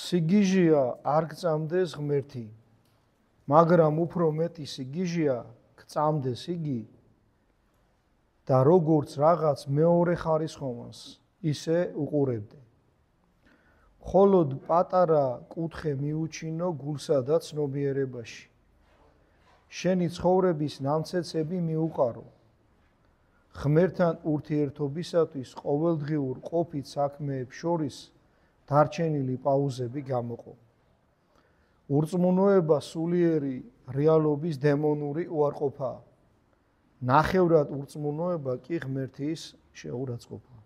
სიგიჟია არ გწამდეს ღმერთი, მაგრამ უფრო მეტი სიგიჟია გწამდეს იგი და როგორც რაღაც მეორე ხარისხოვანს ისე უყურებდე. მხოლოდ პატარა კუთხე მიუჩინო გულსა და ცნობიერებაში. შენი ცხოვრების ნამცეცები მიუყარო. ღმერთთან ურთიერთობისათვის ყოველდღიურ ყოფით საქმეებს შორის დარჩენილი პაუზები გამოყო. ურწმუნოება სულიერი რეალობის დემონური უარყოფაა. ნახევრად ურწმუნოება კი ღმერთის შეურაცხყოფაა.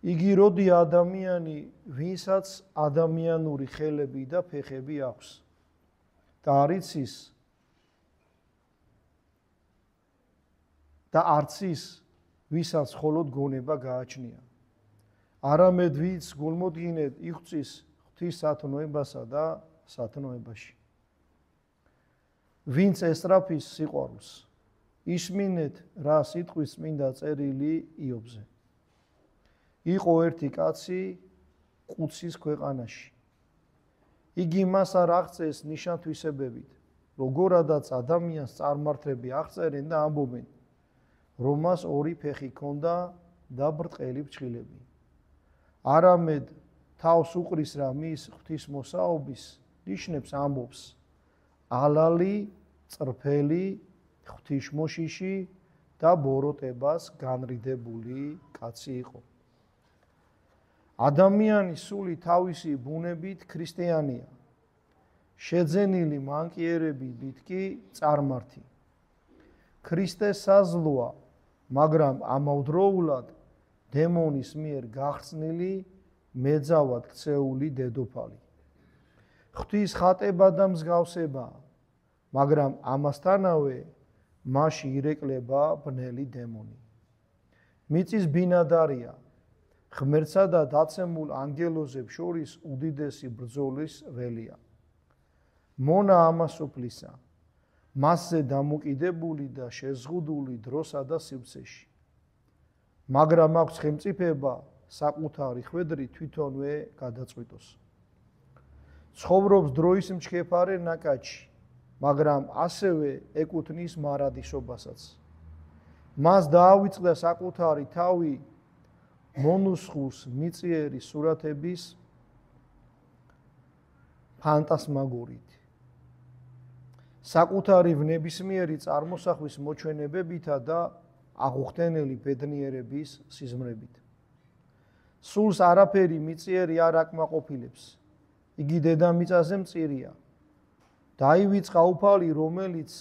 იგი როდი ადამიანი, ვინსაც ადამიანური ხელები და ფეხები აქვს და არ იცის და არც ის, ვისაც მხოლოდ გონება გააჩნია. არამედ ვინც გულმოდგინედ იხწვის ღვთის სათნოებასა და სათნოებაში. ვინც ესწრაფის სიყვარულს, ისმინეთ რა სიტყვის წმინდა წერილი იობზე. იყო ერთი კაცი ყუცის ქვეყანაში. იგი მას არ აღწეს ნიშან-თვისებებით, როგორადაც ადამიანს წარმართები აღწერენ და ამბობენ, რომ მას ორი ფეხი ჰქონდა და ბრტყელი ფრჩხილები. არამედ თავს უყრის რა მის ღვთისმოსაობის ნიშნებს ამბობს, ალალი, წრფელი, ღვთისმოშიში და ბოროტებას განრიდებული კაცი იყო. ადამიანის სული თავისი ბუნებით ქრისტიანია, შეძენილი მანკიერებით კი წარმართი. ქრისტე საზლოა, მაგრამ ამავდროულად დემონის მიერ გახსნილი, მეძავად ქცეული დედოფალი. ღვთის ხატება და მსგავსებაა, მაგრამ ამასთანავე მასში ირეკლება ბნელი დემონი. მიწის ბინადარია, ღმერთსა და დაცემულ ანგელოზებს შორის უდიდესი ბრძოლის ველია. მონა ამასופლისა, მასზე დამოკიდებული და შეზღუდული დროსა და სივრცეში. მაგრამ აქვს ხელმწიფება საკუთარი ხვედრი თვითონვე გადაწყვიტოს. ცხოვრობს დროის მჩქეფარე ნაკადში, მაგრამ ასევე ეკუთვნის მარადისობასაც. მას დაავიწყდა საკუთარი თავი მონუსხუს მიწიერი სურათების ფანტასმაგორით. საკუთარი ნებისმიერი წარმოსახვის მოჩვენებებითა და აღუხტენელი ბედნიერების სიზმრებით. სულს არაფერი მიწიერი არ აკმაყოფილებს. იგი დედამიწაზე მწირია. დაივიწყა უფალი, რომელიც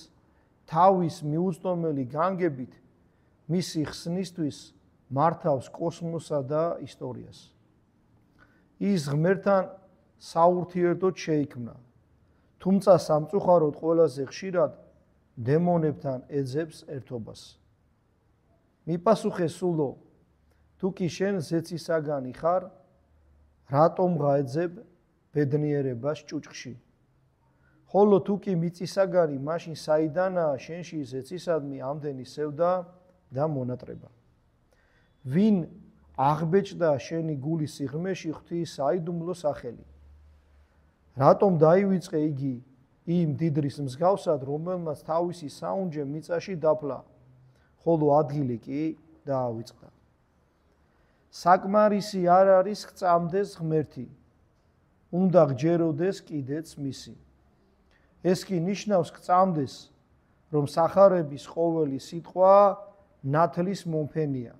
თავის მიუწვდომელი განგებით მისი ხსნისთვის მართავს კოსმოსსა და ისტორიას. ის ღმერთთან საურთიერთოდ შეიქმნა, თუმცა სამწუხაროდ ყველაზე ხშირად დემონებთან ეძებს ერთობას. მიპასუხე სულო, თუ კი შენ ზეცისაგანი ხარ, რატომ გაეძებ ბედნიერებას ჭუჭხში? ხოლო თუ კი მიწისაგანი, მაშინ საიდანაა შენში ზეცისადმი ამდენი სევდა და მონატრება? ვინ აღბეჭდა შენი გულის სიღრმეში ღვთის საიდუმლო სახელი? რატომ დაივიწყე იგი იმ დიდრის მსგავსად, რომელმაც თავისი საუნჯე მიწაში დაფლა, ხოლო ადგილი კი დაავიწყდა? საკმარისი არ არის გწამდეს ღმერთი, უნდა გჯეროდეს კიდეც მისი. ეს კი ნიშნავს გწამდეს, რომ სახარების ყოველი სიტყვა ნათლის მომფენია,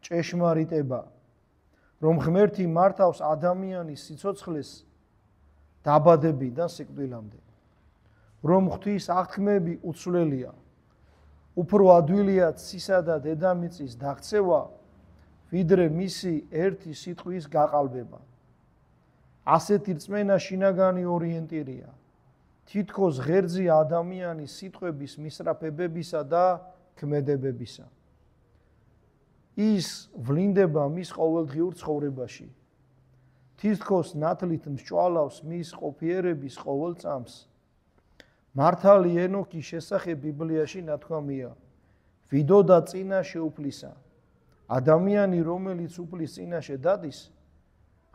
ჭეშმარიტება, რომ ღმერთი მართავს ადამიანის სიცოცხლეს დაბადებიდან სიკვდილამდე, რომ ღვთის აღთქმები უცვლელია, უფრო ადვილია ცისა და დედამიწის დაქცევა, ვიდრე მისი ერთი სიტყვის გაყალბება. ასეთი რწმენა შინაგანი ორიენტირია, თითქოს ღერძია ადამიანის სიტყვების მისწრაფებებისა და ქმედებებისა. ის ვლინდება მის ყოველდღიურ ცხოვრებაში. თითქოს ნათლით მსჭვალავს მის ყოფიერების ყოველ წამს. მართალი ენოქის შესახებ ბიბლიაში ნათქვამია, ვიდოდა წინაშე უფლისა. ადამიანი, რომელიც უფლის წინაშე დადის,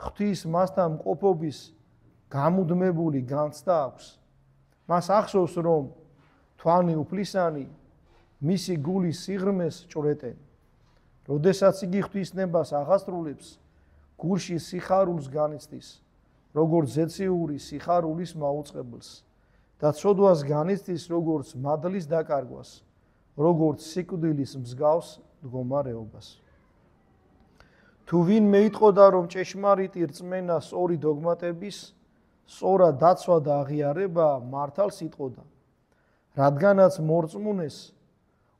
ღვთის მასთან მყოფობის გამუდმებული განცდა აქვს. მას ახსოვს, რომ თვანი უფლისანი მისი გულის სიღრმეს ჭვრეტენ. როდესაც იგი ღვთისნებას აღასრულებს, გულში სიხარულს განიცდის, როგორც ზეციური სიხარულის მაუწყებელს და ცოდვას განიცდის, როგორც მადლის დაკარგვას, როგორც სიკვდილის მსგავს მდგომარეობას. თუ ვინმე იტყოდა, რომ ჭეშმარიტი რწმენა სწორი დოგმატების, სწორად დაცვა და აღიარება მართალს იტყოდა, რადგანაც მორწმუნეს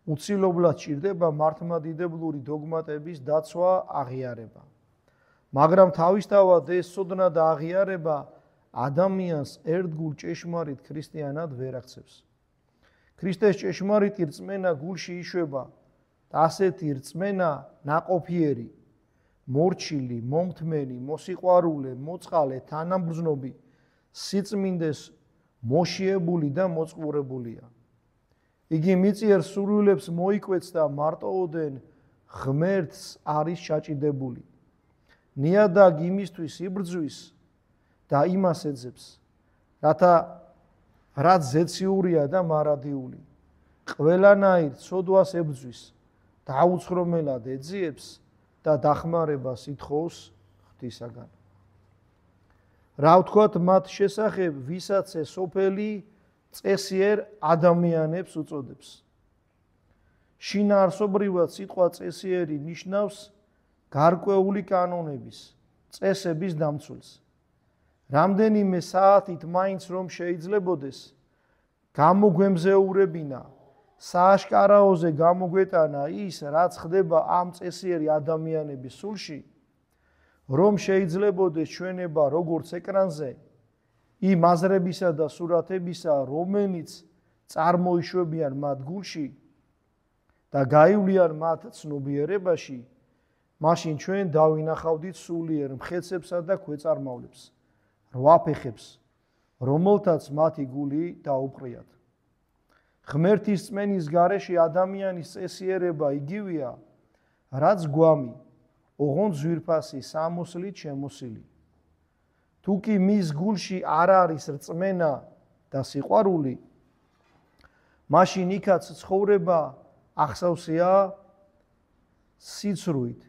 უცილობლად ჭირდება მართლმადიდებლური დოგმატების დაცვა, აღიარება. მაგრამ თავისთავად ეს ცოდნა და აღიარება ადამიანს ერთგულ ჭეშმარიტ ქრისტიანად ვერ აქცევს. ქრისტეს ჭეშმარიტი რწმენა გულში იშვება და ასეთი რწმენა ნაყოფიერი, მორჩილი, მომთმენი, მოსიყვარულე, მოწყალე, თანამგრძნობი, სიწმინდეს მოშიებული და მოწყურებულია. იგი მიწიერ სურვილებს მოიკვეთს და მარტოოდენ ღმერთს არის ჩაჭიდებული. ნიადაგ იმისთვის იბრძვის და იმას ეძებს, რაც ზეციურია და მარადიული. ყველანაირ ცოდვას ებრძვის, დაუცხრომელად ეძიებს და დახმარებას ითხოვს ღვთისაგან. რა ვთქვათ მათ შესახებ, ვისაც ეს სოფელი წესიერ ადამიანებს უწოდებს. შინაარსობრივად სიტყვა წესიერი ნიშნავს გარკვეული კანონების, წესების დამცველს. რამდენიმე საათით მაინც რომ შეიძლებოდეს გამოგვემზეურებინა, სააშკარაოზე გამოგვეტანა ის, რაც ხდება ამ წესიერი ადამიანების სულში, რომ შეიძლებოდეს ჩვენება როგორც ეკრანზე, იმ აზრებისა და სურათებისა, რომელიც წარმოიშვებიან მათ გულში და გაივლიან მათ ცნობიერებაში, მაშინ ჩვენ დავინახავდით სულიერ მხეცებსა და ქვეწარმავლებს, რვაფეხებს, რომელთაც მათი გული დაუპყრიათ. ღმერთის რწმენის გარეშე ადამიანის წესიერება იგივეა, რაც გვამი, ოღონდ ძვირფასი სამოსლით შემოსილი. თუ კი მის გულში არ არის რწმენა და სიყვარული, მაშინ იქაც ცხოვრება ახსავსეა სიცრუით,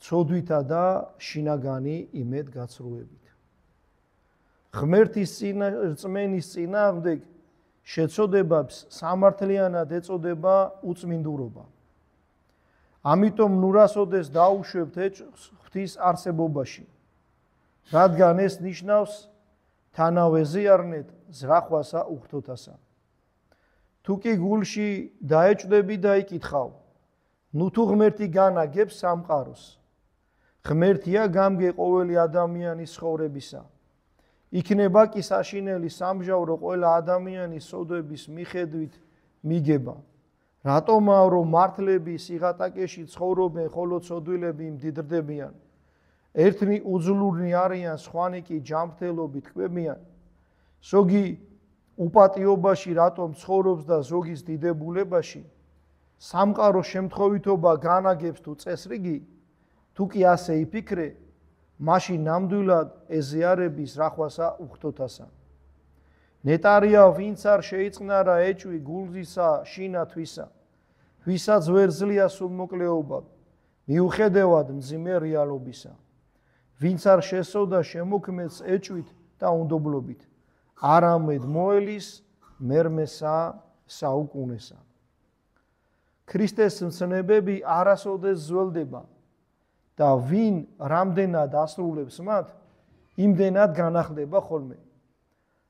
ცოდვითა და შინაგანი იმედგაცრუებით. ღმერთის რწმენის წინააღმდეგ შეცოდებებს სამართლიანად ეწოდება უწმინდურობა. ამიტომ ნურასოდეს დაუშვებთ ეჭვს ღვთის არსებობაში, რადგან ეს ნიშნავს თანავე ზიარნეთ ზრახვასა უხთოთასა. თუ კი გულში დაეჭვდები და იკითხავ, ნუ თუ ღმერთი განაგებს სამყაროს, ღმერთია გამგე ყოველი ადამიანის ცხოვრებისა. იქნება კი საშინელი სამჟავრო ყველა ადამიანის სოდვების მიხედვით მიგება. რატომაა რომ მართლები სიღატაკეში ცხოვრობენ, ხოლო ცოდვილები მდიდრდებიან? ერთნი უძლურნი არიან, სხვანი კი ჯანმრთელობით კვებიან. ზოგი უპატიობაში რატომ ცხოვრობს და ზოგის დიდებულებაში? სამყაროს შემთხვევითობა განაგებს თუ წესრიგი? თუ კი ასე იფიქრე, მაშინ ნამდვილად ეზიარების რახვასა უხთოთასა. ნეტარია ვინც არ შეიწყნარა ეჭვი გულისა შინა თვისა, ვისაც ვერ ძლია სულმოკლეობა, მიუხედავად მძიმე რეალობისა. ვინც არ შესწოდა შემოქმედს ეჭვით და უნდობლობით, არამედ მოელის მერმესა საუკუნესა. ქრისტეს მცნებები არასოდეს ზველდება და ვინ რამდენად ასრულებს მათ, იმდენად განახლდება ხოლმე.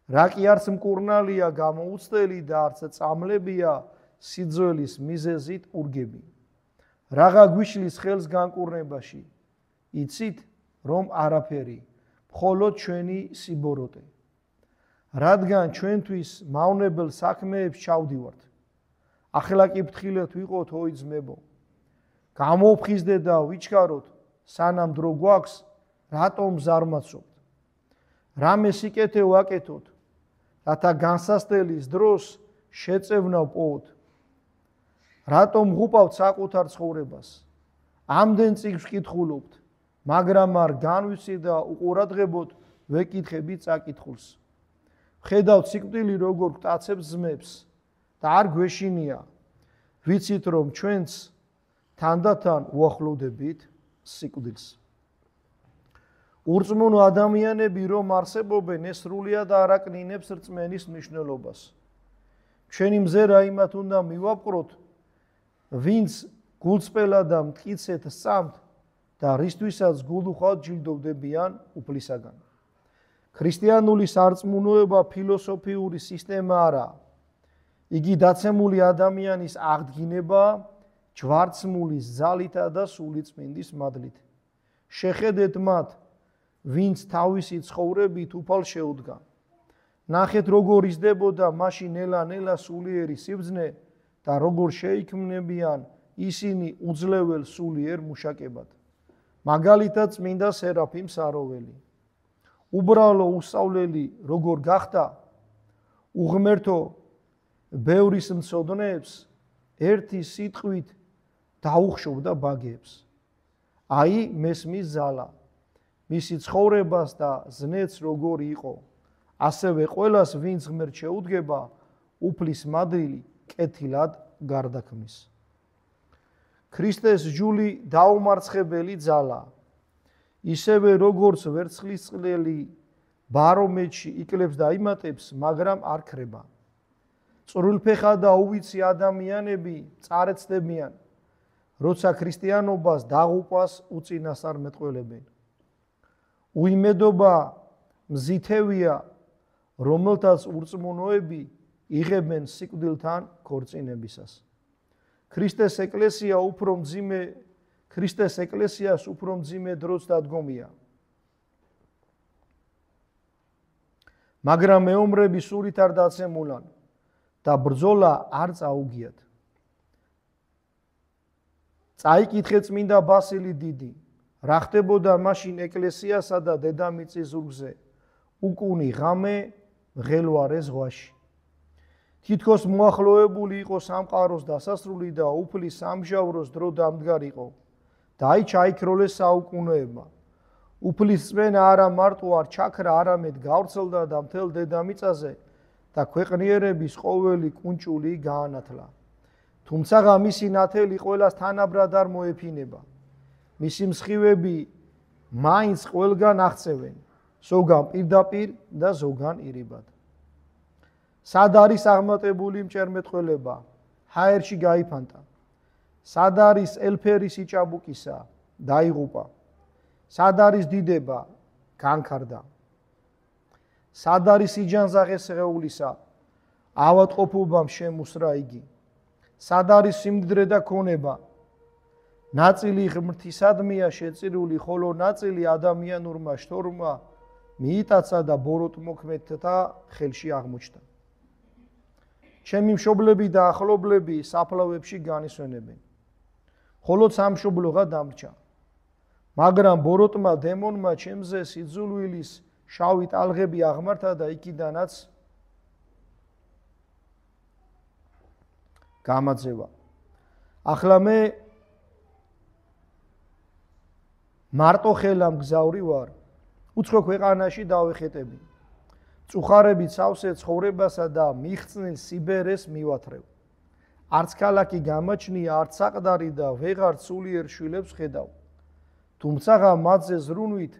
რა კი არც მკურნალია გამოუცდელი და არც წამლებია სიძველის მიზეზით ურგები. რაღა გვიშლის ხელს განკურნებაში, იცით, რომ არაფერი, მხოლოდ ჩვენი სიბოროტე. რადგან ჩვენთვის მავნებელ საქმეებს ჩავდივართ. ახლა კი ფრთხილად ვიყოთ ოი ძმებო. გამოვხიზდეთ და ვიჩქაროთ, სანამ დრო გვაქვს, რატომ ზარმაცობთ. რამე სიკეთე ვაკეთოთ, რათა განსასწრების დროს შეწევნა ვპოვოთ. რატომ ღუპავთ საკუთარ ცხოვრებას? ამდენ წიგნს ვკითხულობთ, მაგრამ არ განვიცი და უყურადღებოდ ვეკითხები წაკითხულს. ხედავთ სიკვდილი როგორ გტაცებს ძმებს და არ გვეშინია, ვიცით რომ ჩვენც თანდათან უახლოვდებით სიკვდილს. ურწმუნო ადამიანები რომ არსებობენ, ეს სრულიად არ აკნინებს რწმენის მნიშვნელობას. ჩვენი მზერა იმათ უნდა მივაპყროთ, ვინც გულწრფელად და მტკიცედ სწამთ და რისთვისაც გულუხად ჯილდოვდებიან უფლისაგან. ქრისტიანული სარწმუნოება ფილოსოფიური სისტემა არაა. იგი დაცემული ადამიანის აღდგინებაა ჯვარცმულის ძალითა და სულიწმინდის მადლით. შეხედეთ მათ, ვინც თავისი ცხოვრებით უფალ შეუდგა. ნახეთ როგორ იზრდებოდა მაშინ ნელა-ნელა სულიერი სიბრძნე და როგორ შეიქმნებიან ისინი უძლეველ სულიერ მუშაკებად. მაგალითად წმინდა სერაფიმ საროველი. უბრალო უსწავლელი როგორ გახდა, უღმერთო ბევრის მცოდნეებს ერთი სიტყვით დაუხშობდა ბაგეებს. აი მესმის ზალა, მისი ცხოვრებას და ზნეც როგორი იყო, ასევე ყველას ვინც ღმერთ შეუდგება, უფლის მადლი კეთილად გარდაქმნის. ქრისტეს ჯული დაუმარცხებელი ძალა, ისევე როგორც ვერცხლისწყლელი ბარომეთში იკლებს და იმატებს, მაგრამ არ ქრება. წვრილფეხა და უვიცი ადამიანები წარეცდებიან, როცა ქრისტიანობას დაღუპვას უწინასწარმეტყველებენ. უიმედობა მზითევია, რომელთაც ურწმუნოები იღებენ სიკვდილთან ქორწინებისას. ქრისტეს ეკლესიას უფრო მძიმე დროც დადგომია. მაგრამ მეომრები სულით არ დაცემულან და ბრძოლა არ წაუგიათ. წაიკითხე წმინდა ბასილი დიდი, რა ხდებოდა მაშინ ეკლესიასა და დედამიწის ზურგზე, უკუნი ღამე მღელვარე ზღვაში. თითქოს მოახლოებული იყო სამყაროს დასასრული და უფლის სამჟავროს დრო დამდგარიყო. და აი ჩაიქროლეს საუკუნეებმა. უფლის წმენა არა მარტო არ ჩაქრა, არამედ გავრცელდა და მთელ დედამიწაზე და ქვეყნიერების ყოველი კუნჭული გაანათლა. თუმცა მისი ნათელი ყველას თანაბრად არ მოეფინება. მისი მსხივები მაინც ყველგან აღწევენ, ზოგან პირდაპირ და ზოგან ირიბად. სად არის აღმატებული მჭერმეტყველება? ჰაერში გაიფანტა. სად არის ელფერის იჭაბუკისა? დაიღუპა. სად არის დიდება? განქარდა. სად არის იჯანზაღე სხეულისა? ავადმყოფობამ შემუსრა იგი. სად არის სიმდიდრე და ქონება? ნაწილი ღმრთისადმია შეწირული, ხოლო ნაწილი ადამიანურმა შთორმა მიიტაცა და ბოროტმოქმედთა ხელში აღმოჩნდა. ჩემი მშობლები და ახლობლები საფლავებში განისვენებენ, ხოლო სამშობლოღა დამრჩა. მაგრამ ბოროტმა დემონმა ჩემზე სიძულვილის შავი ტალღები აღმართა და იქიდანაც გამაძევა. ახლა მე მარტო ხელა მგზავრი ვარ, უცხო ქვეყანაში დავეხეტები. წუხარებით სავსე ცხოვრებასა და მიხწნილ სიბერეს მივათრევ. არც ქალაქი გამაჩნია, არც საყდარი და ვეღარ სულიერ შვილებს ხედავ. თუმცა მათზე ზრუნვით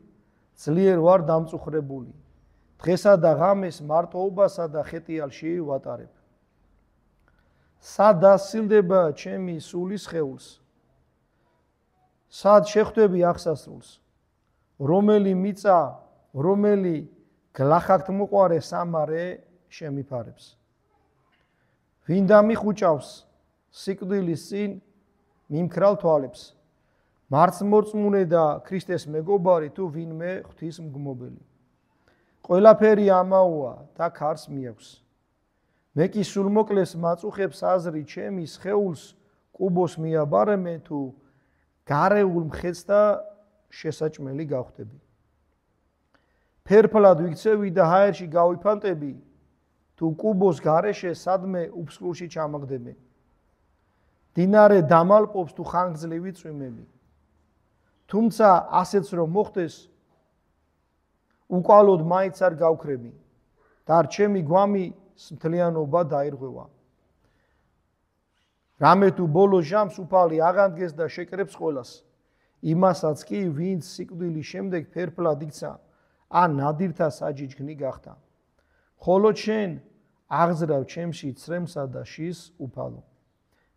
ძლიერ ვარ დამწუხრებული. დღესა და ღამეს მარტოობასა და ხეტიალში ვატარებ. სად დასილდება ჩემი სულის ხეულს? სად შეხვდები აღსასრულს? რომელი მიწა, რომელი გლახაკთ მოყარე სამარე შემიფარებს? ვინ დამიხუჭავს სიკვდილის წინ მიმქრალ თვალებს? მარცმორწმუნე და ქრისტეს მეგობარი თუ ვინმე ღვთის მგმობელი? ყველაფერი ამაოა და ქარს მიაქვს. მე კი სულმოკლეს მაწუხებს აზრი, ჩემი სხეულს კუბოს მიაბარემე თუ გარეულ მხეც და შესაჭმელი გავხდები. ფერფლად ვიქცევი და ჰაერში გავიფანტები, თუ კუბოს გარეშე სადმე უფსკრულში ჩამაგდები. დინარე დამალპობს თუ ხანგრძლივი წვიმები. თუმცა ასეც რომ მოხდეს, უკვალოდ მაინც არ გავქრები და ჩემი გვამის მთლიანობა დაირღვევა. რამე თუ ბოლო ჟამს უფალი აღანდგეს და შეკრებს ყველას, იმასაც კი, ვინც სიკვდილის შემდეგ ფერფლად იქცა, ან ნადირთა საჯიჯქნი გახდა. ხოლო შენ აღზრავ ჩემში ცრემსა და შის უფალო.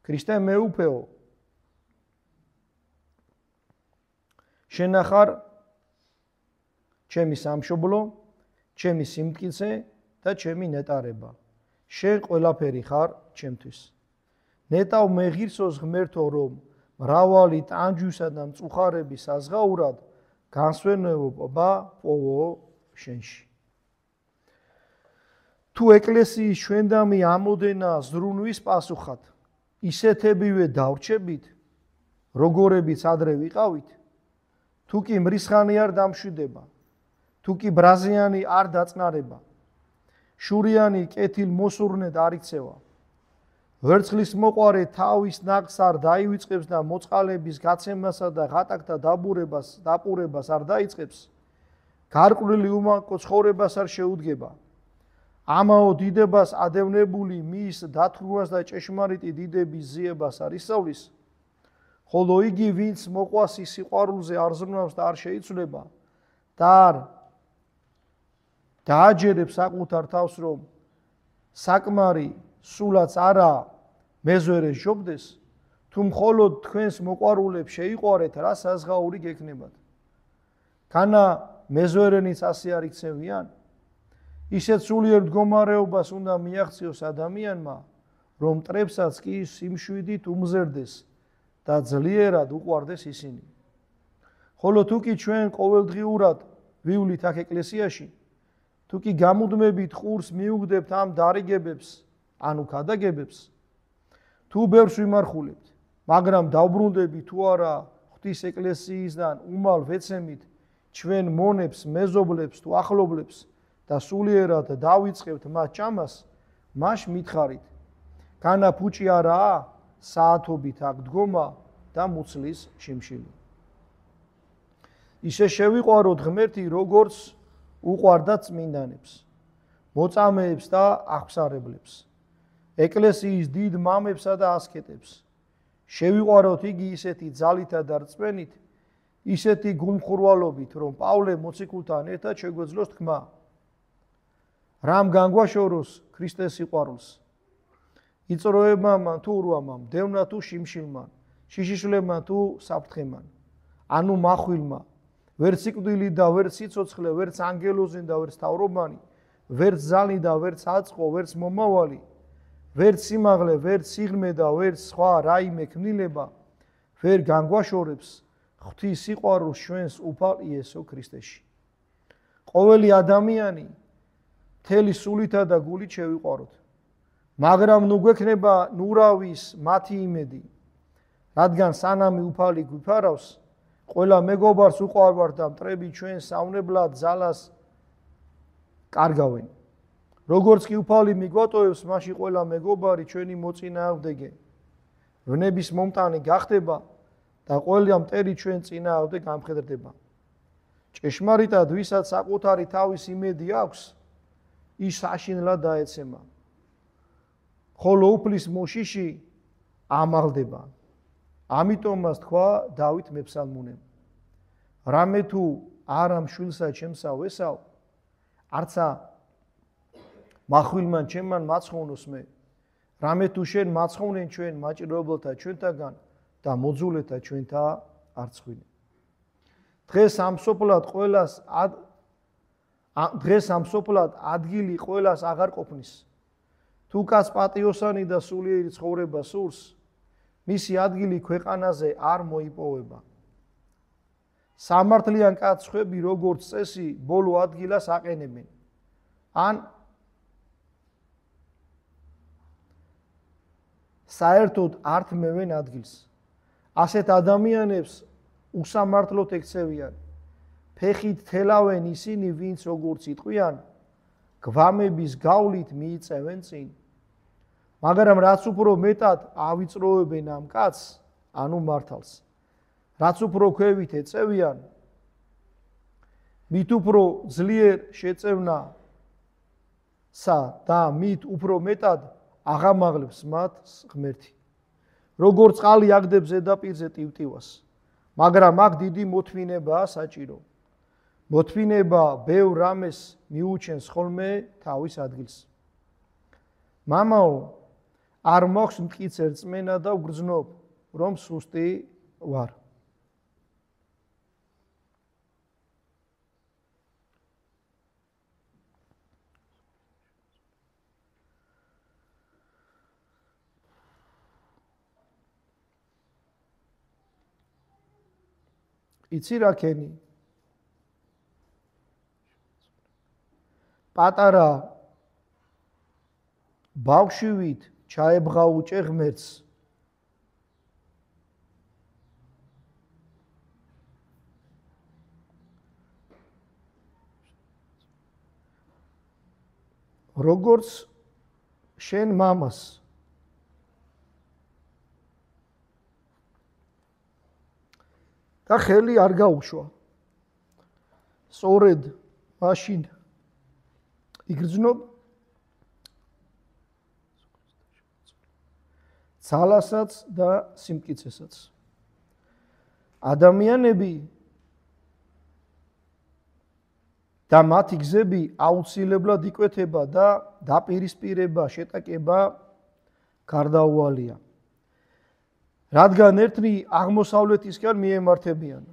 ქრისტე მეუფეო, შენ ახარ ჩემი სამშობლო, ჩემი სიმტკიცე და ჩემი ნეტარება. შენ ყველაფერი ხარ ჩემთვის. ნეტავ მეღირსოს ღმერთო, რომ მრავალი ტანჯვისა და მწუხარების საზღაურად განსვენებობა პოვო შენში. თუ ეკლესიის ჩვენდამი ამოდენა ზრუნვის პასუხად, ისეთებივე დავრჩებით, როგორებიც ადრე ვიყავით, თუ კი მრისხანი არ დამშვიდება, თუ კი ბრაზიანი არ დაწყნარება, შურიანი კეთილ მოსურნედ არ იქცევა, ვერცხლის მოყვარე თავის ნაკს არ დაივიწყებს და მოწყალების გაცემასა და ღატაკთა დაპურებას არ დაიწყებს, გარყვნილი უმანკო ცხოვრებას არ შეუდგება, ამაო დიდებას ადევნებული მის დათრუვას და ჭეშმარიტი დიდების ზიებას არ ისწავლის, ხოლო იგი, ვინც მოყვასი სიყვარულზე არ ზრუნავს და არ შეიცვლება და არ დააჯერებს საკუთარ თავს, რომ საკმარი სულაც არა მეზვერეს ჯობდეს, თუ მხოლოდ თქვენს მოყვარულებს შეიყვარეთ, რა საზღაური გექნებათ. ქანა მეზვერენიც ასე არ იქცევიან, ისეთ სულიერ მდგომარეობას უნდა მიაღწიოს ადამიანმა, რომ მტრებსაც კი სიმშვიდით უმზერდეს და ძლიერად უყვარდეს ისინი. ხოლო თუ კი ჩვენ ყოველდღიურად ვივლით აქ ეკლესიაში, თუ კი გამუდმებით ყურს მიუგდებთ ამ დარიგებებს, ანუ ქადაგებებს, თუ ბევრს ვიმარხულებთ, მაგრამ დავბრუნდებით თუ არა ღვთის ეკლესიისგან უმალ ვეცემით ჩვენ მონებს, მეზობლებს თუ ახლობლებს და სულიერად დავიწყებთ მათ ჭამას, მაშ მითხარით, განა ფუჭი არაა საათობით აქ დგომა და მუცლის შიმშილი. ისე შევიყვაროთ ღმერთი, როგორც უყვარდა წმინდანებს, მოწამეებს და აღსარებლებს, ეკლესიის დიდ მამებსა და ასკეტებს. შევიყვაროთ იგი ისეთი ძალითა და რწმენით, ისეთი გულმხურვალობით, რომ პავლე მოციქულთან ერთად შეგვეძლოს თქმა. რამ განგვაშოროს ქრისტეს სიყვარულს? იწროებამან თუ ურვამამ, დევნა თუ შიმშილმან, შიშიშვლებმა თუ საფრთხემან, ანუ მახვილმა, ვერც სიკვდილი და ვერც სიცოცხლე, ვერც ანგელოზი და ვერც თავრობანი, ვერც ზალი და ვერც აწყო, ვერც მომავალი, ვერც სიმაღლე, ვერც სიღრმე და ვერც სხვა რაიმე ქმნილება ვერ განგვაშორებს ღვთის სიყვარულს ჩვენს უფალ იესო ქრისტეში. ყოველი ადამიანი მთელი სულითა და გულით შევიყვაროთ, მაგრამ ნუ გვექნება ნურავის მათი იმედი, რადგან სანამი უფალი გვიფარავს, ყველა მეგობარს უყვარვართ და მტრები ჩვენ საუნებლად ძალას კარგავენ. როგორც კი უფალი მიგვატოვებს, მაშინ ყველა მეგობარი ჩვენი მოწინააღმდეგე, ვნების მომტანი გახდება და ყველა მტერი ჩვენ წინააღმდეგ გამხედრდება. ჭეშმარიტად, ვისაც საკუთარი თავის იმედი აქვს, ის საშინლად დაეცემა, ხოლო უფლის მოშიში ამაღლდება. ამიტომაც თქვა დავით მეფსალმუნემ, რამე თუ არა მშვილსა ჩემსა ვესავ, არცა მახვილმან ჩემან მაცხოვნოს მე, რამე თუ შენ მაცხოვნენ ჩვენ მაჭირებელთა ჩვენთაგან და მოძულეთა ჩვენთა არცხვინე. დღეს ამ სოფლად ადგილი ყველას აღარ ყოფნის. თუ კაც პატიოსანი და სულიერი ცხოვრება სურს, მისი ადგილი ქვეყანაზე არ მოიპოვება. სამართლიან კაც ხვები როგორც წესი ბოლო ადგილას აყენებენ. ან საერთოდ არ თმევენ ადგილს. ასეთ ადამიანებს უსამართლოდ ექცევიან. ფეხით თელავენ ისინი, ვინც როგორც იტყვიან, გვამების გავლით მიიწევენ წინ. მაგრამ რაც უფრო მეტად ავიწროებენ ამ კაცს, ანუ მართალს, რაც უფრო ქვევით ეწევიან, მით უფრო ძლიერ შეწევნასა და მით უფრო მეტად აღამაღლებს მათ ღმერთი. როგორც წყალი აგდებს ზედაპირზე ტივტივას, მაგრამ აქ დიდი მოთმინებაა საჭირო. მოთმინება ბევრ რამეს მიუჩენს ხოლმე თავის ადგილს. მამაო, არ მაქვს მტკიცე რწმენა და ვგრძნობ, რომ სუსტი ვარ. იცი რა ქენი? პატარა ბავშვივით ჩაებღაუჭე ღმერთს. როგორც შენ მამას. და ხელი არ გაუშვა. სწორედ მაშინ იგრძნობ ძალასაც და სიმტკიცესაც. ადამიანები და მათი გზები აუცილებლად იკვეთება და დაპირისპირება, შეტაკება გარდაუვალია. რადგან ერთნი აღმოსავლეთისკენ მიემართებიან,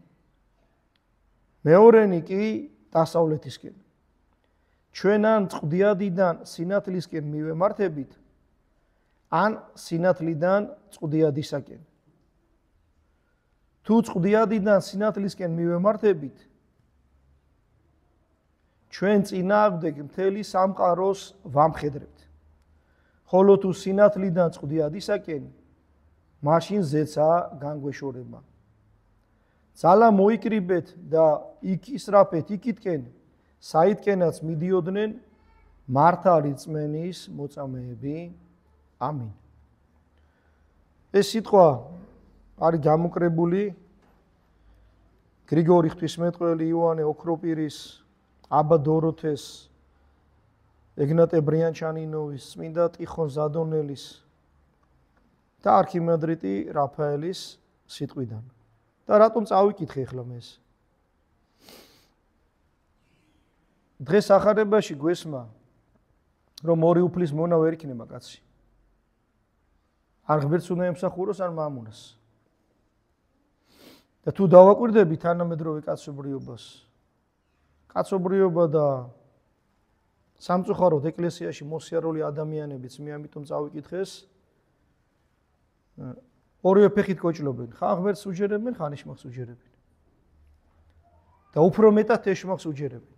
მეორენი კი დასავლეთისკენ. ჩვენ ან წყდიადიდან სინათლისკენ მივემართებით, ან სინათლიდან წყდიადისაკენ. თუ წყდიადიდან სინათლისკენ მივემართებით, ჩვენ წინააღმდეგ მთელი სამყაროს ვამხედრებთ. ხოლო თუ სინათლიდან წყდიადისაკენ, მაშინ ზეცა განგვეშორება. ძალა მოიკრიბეთ და იქისრაფეთ იქითკენ, საიდკენაც მიდიოდნენ მართალი რწმენის მოწამეები. ამინ. ეს სიტყვა არის გამოკრებული გრიგორი ღვთისმეტყველი, იოანე ოქროპირის, აბა დოროთეს, ეგნატე ბრიანჩანინოვის, წმინდა ტიხონ ზადონელის და არქიმანდრიტი რაფაელის სიტყვიდან. და რატომ წავიკითხე ახლა მე ეს? დღეს ახარებაში გვესმა, რომ ორი უფლის მონა ვერ იქნება კაცი. არ ღმერთს უნდა ემსახუროს, არ მამონას. და თუ დავაკვირდები თანამედროვე კაცობრიობას, კაცობრიობა და სამწუხაროდ ეკლესიაში მოსიარული ადამიანებიც მე ამიტომ წავიკითხეს, ორივე ფეხით კოჭლობენ, ხან ღმერთს უჯერებენ, ხან იშმახს უჯერებენ. და უფრო მეტად ეშმახს უჯერებენ.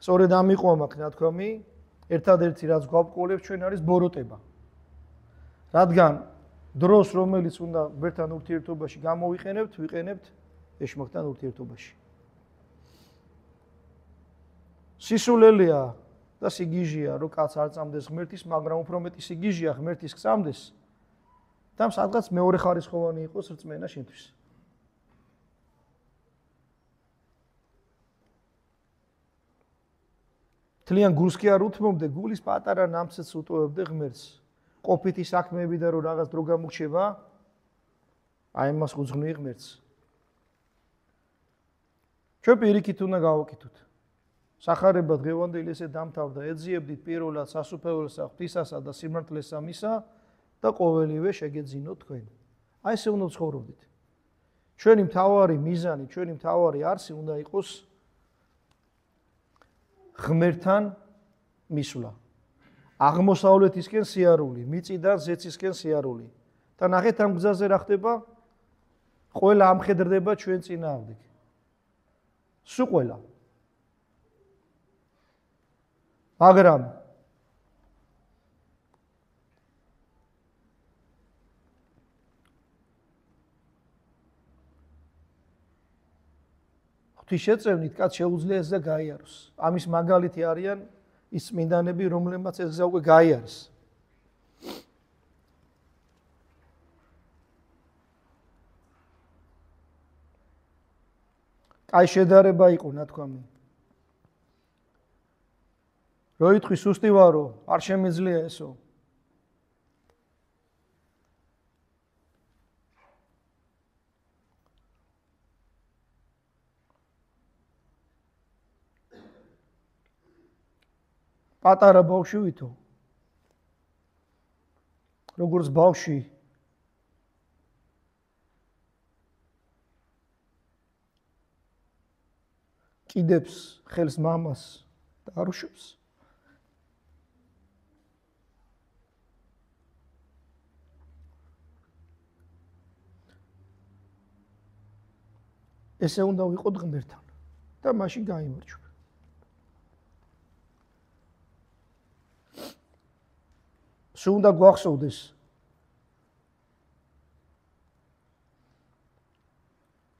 სწორედ ამ იყო მაქვს ნათქვამი, ერთადერთი რაც გვაყოლებს ჩვენ არის ბოროტება. რადგან დროს რომელიც უნდა ღმერთთან ურთიერთობაში გამოვიყენებთ, ვიყენებთ ეშმაკთან ურთიერთობაში. სისულელეა და სიგიჟეა, რომ კაც არ წამდეს ღმერთის, მაგრამ უფრო მეტი სიგიჟეა ღმერთის გწამდეს და სადღაც მეორე ხარისხოვანი იყოს რწმენა შენთვის. თლიან გულს კი არ უთმობდე, გულის პატარა ნამცეთს უტოვებდე ღმერთს. ყოფითი საქმეები და რომ რაღაც დრო გამოგჩება, აი მას უძღვნი ღმერთს. ჩვენ პირიქით უნდა გავაკეთოთ. სახარება დღევანდელი ესე დამთავრდა, ეძიებდით პირველად სასუფეველსა, ღვთისასა და სიმართლესა მისა და ყოველივე შეგეძინოთ თქვენ. აი ესე უნდა ცხოვრობდით. ჩვენი მთავარი მიზანი, ჩვენი მთავარი არსი უნდა იყოს ღმერთთან მისვლა. აღმოსავლეთისკენ სიარული, მიწიდან ზეცისკენ სიარული. და ნახეთ ამ გზაზე რა ხდება? ყველა ამხედრდება ჩვენ წინააღმდეგ. სულ ყველა. მაგრამ ღვთის შეწევნით კაც შეუძლია ეს და გაიაროს. ამის მაგალითი არიან ის წმინდანები, რომლებმაც ეს გზა უკვე გაიარეს. კაი შედარება იყო ნათქვამი. რო იტყვი სუსტი ვარო, არ შემიძლია ესო. პატარა ბავშვი ვითო. როგორც ბავშვი კიდებს ხელს მამას და არუშობს. ესე უნდა ვიყოთ ღმერთთან და მაშინ გაიმარჯვება. სულ უნდა გვახსოვდეს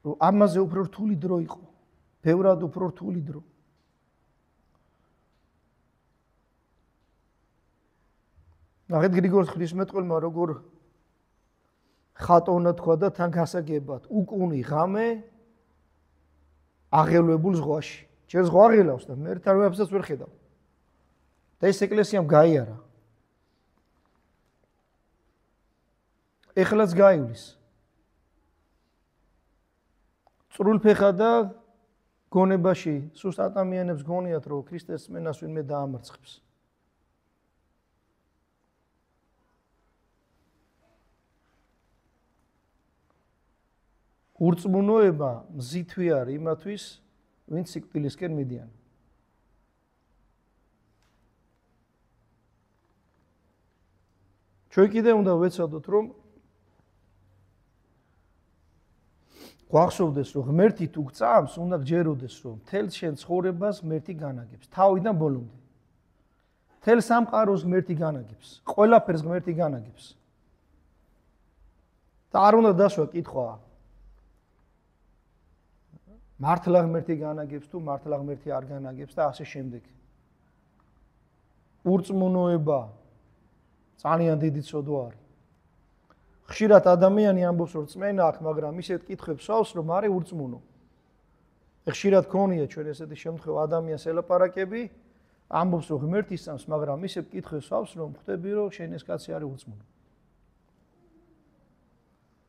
რომ ამაზე უფრო რთული დრო იყო, ბევრად უფრო რთული დრო. ნახეთ გრიგორ ღვთისმეტყველმა როგორ ხატონა თქვა და თან გასაგებად უკუნი ღამე აღელვებულ ზღვაში. ჯერ ზღვა აღელავს და მე თარვებსაც ვერ ხედავ. და ეს ეკლესიამ გაიარა. ეხლაც გაივლის. წრულფეხა და გონებაში სუსტ ადამიანებს გონიათ, რომ ქრისტეს სმენას ვინმე დაამარცხებს. ურწმუნოება მზითვი არის იმათვის, ვინც სიკვდილისკენ მიდიან. ჩვენ კიდე უნდა ვეცადოთ, რომ გვახსოვდეს, რომ ღმერთი თუ გწამს, უნდა გჯეროდეს, რომ მთელ შენ ცხოვრებას ღმერთი განაგებს, თავიდან ბოლომდე. მთელ სამყაროს ღმერთი განაგებს, ყველაფერს ღმერთი განაგებს. და არ უნდა დასვა კითხვა, მართლა ღმერთი განაგებს თუ მართლა ღმერთი არ განაგებს და ასე შემდეგ. ურწმუნოება ძალიან დიდი ცოდვა არის. ხშირად ადამიანი ამბობს, რომ რწმენა აქვს, მაგრამ ისეთ კითხვებს სვავს, რომ არის ურწმუნო. ხშირად ქონია ჩვენ ესეთი შემთხვევა ადამიანს ელაპარაკები, ამბობს, რომ ღმერთი სწამს, მაგრამ ისეთ კითხვებს სვავს, რომ ხვდები, რომ შენ ეს კაცი არის ურწმუნო.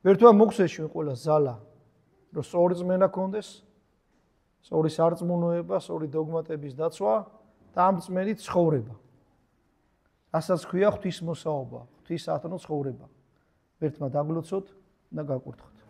ვერთვა მოგვცეს ჩვენ ყველა ზალა, რომ სწორი რწმენა გქონდეს, სწორი სარწმუნოება, სწორი დოგმატების დაცვა და ამ რწმენით ცხოვრება. რასაც ქვია ღვთისმოსაობა, ღვთისათნო ცხოვრება. ერთმა დაგლოცოთ და გაკურთხოთ.